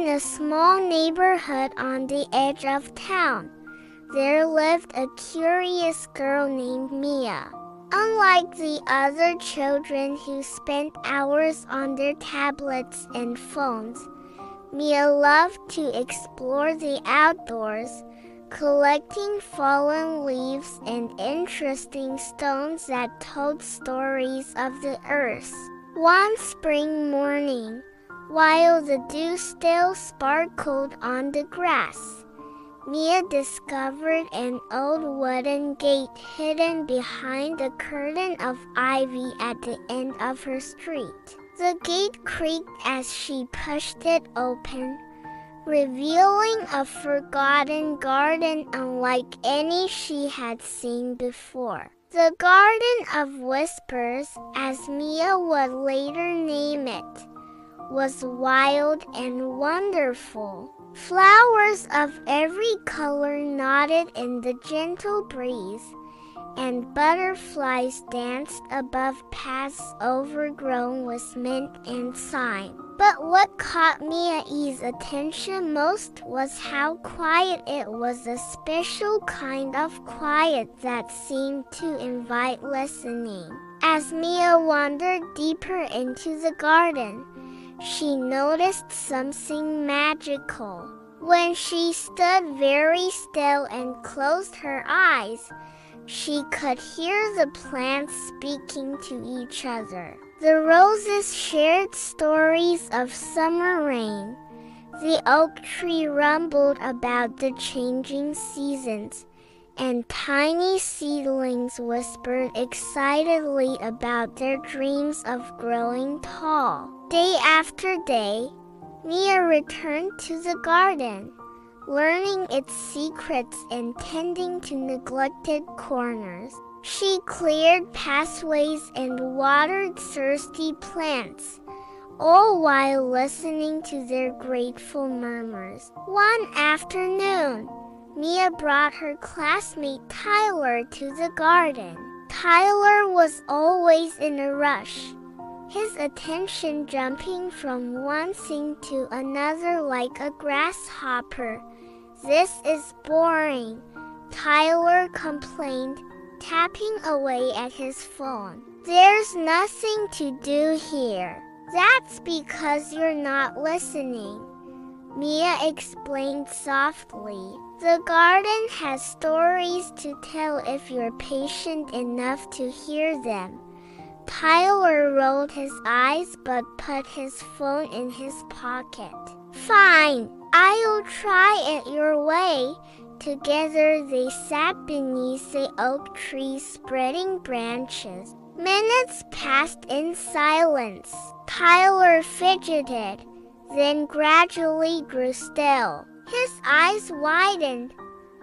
In a small neighborhood on the edge of town, there lived a curious girl named Mia. Unlike the other children who spent hours on their tablets and phones, Mia loved to explore the outdoors, collecting fallen leaves and interesting stones that told stories of the earth. One spring morning, while the dew still sparkled on the grass, Mia discovered an old wooden gate hidden behind a curtain of ivy at the end of her street. The gate creaked as she pushed it open, revealing a forgotten garden unlike any she had seen before. The Garden of Whispers, as Mia would later name it, was wild and wonderful. Flowers of every color nodded in the gentle breeze, and butterflies danced above paths overgrown with mint and thyme. But what caught Mia's attention most was how quiet it was, a special kind of quiet that seemed to invite listening. As Mia wandered deeper into the garden, she noticed something magical. When she stood very still and closed her eyes, she could hear the plants speaking to each other. The roses shared stories of summer rain. The oak tree rumbled about the changing seasons, and tiny seedlings whispered excitedly about their dreams of growing tall. Day after day, Mia returned to the garden, learning its secrets and tending to neglected corners. She cleared pathways and watered thirsty plants, all while listening to their grateful murmurs. One afternoon, Mia brought her classmate Tyler to the garden. Tyler was always in a rush, his attention jumping from one thing to another like a grasshopper. "This is boring," Tyler complained, tapping away at his phone. "There's nothing to do here." "That's because you're not listening," Mia explained softly. "The garden has stories to tell if you're patient enough to hear them." Tyler rolled his eyes but put his phone in his pocket. "Fine, I'll try it your way." Together they sat beneath the oak tree's spreading branches. Minutes passed in silence. Tyler fidgeted, then gradually grew still. His eyes widened.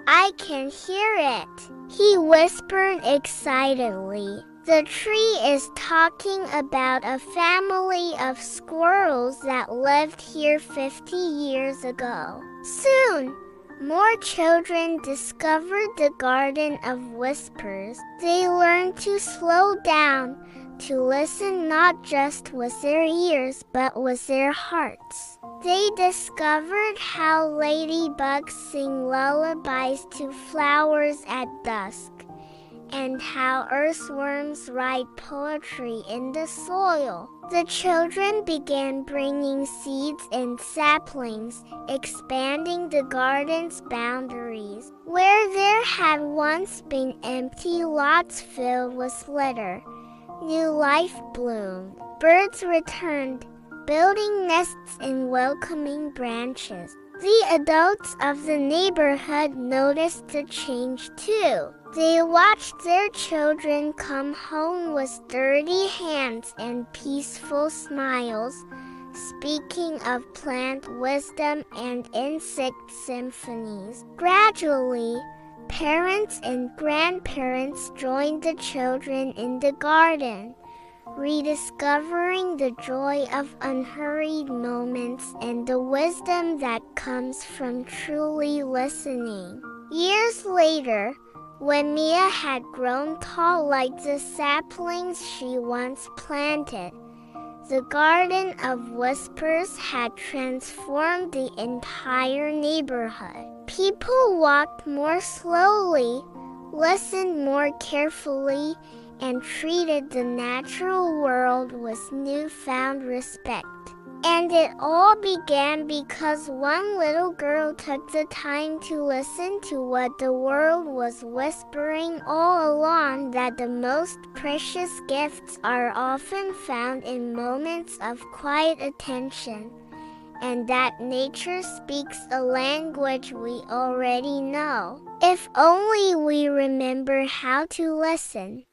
"I can hear it," he whispered excitedly. "The tree is talking about a family of squirrels that lived here 50 years ago." Soon, more children discovered the Garden of Whispers. They learned to slow down, to listen not just with their ears but with their hearts. They discovered how ladybugs sing lullabies to flowers at dusk, and how earthworms write poetry in the soil. The children began bringing seeds and saplings, expanding the garden's boundaries. Where there had once been empty lots filled with litter, new life bloomed. Birds returned, building nests in welcoming branches. The adults of the neighborhood noticed the change too. They watched their children come home with dirty hands and peaceful smiles, speaking of plant wisdom and insect symphonies. Gradually, parents and grandparents joined the children in the garden, rediscovering the joy of unhurried moments and the wisdom that comes from truly listening. Years later, when Mia had grown tall like the saplings she once planted, The Garden of Whispers had transformed the entire neighborhood. People walked more slowly, listened more carefully, and treated the natural world with newfound respect. And it all began because one little girl took the time to listen to what the world was whispering all along, that the most precious gifts are often found in moments of quiet attention, and that nature speaks a language we already know, if only we remember how to listen.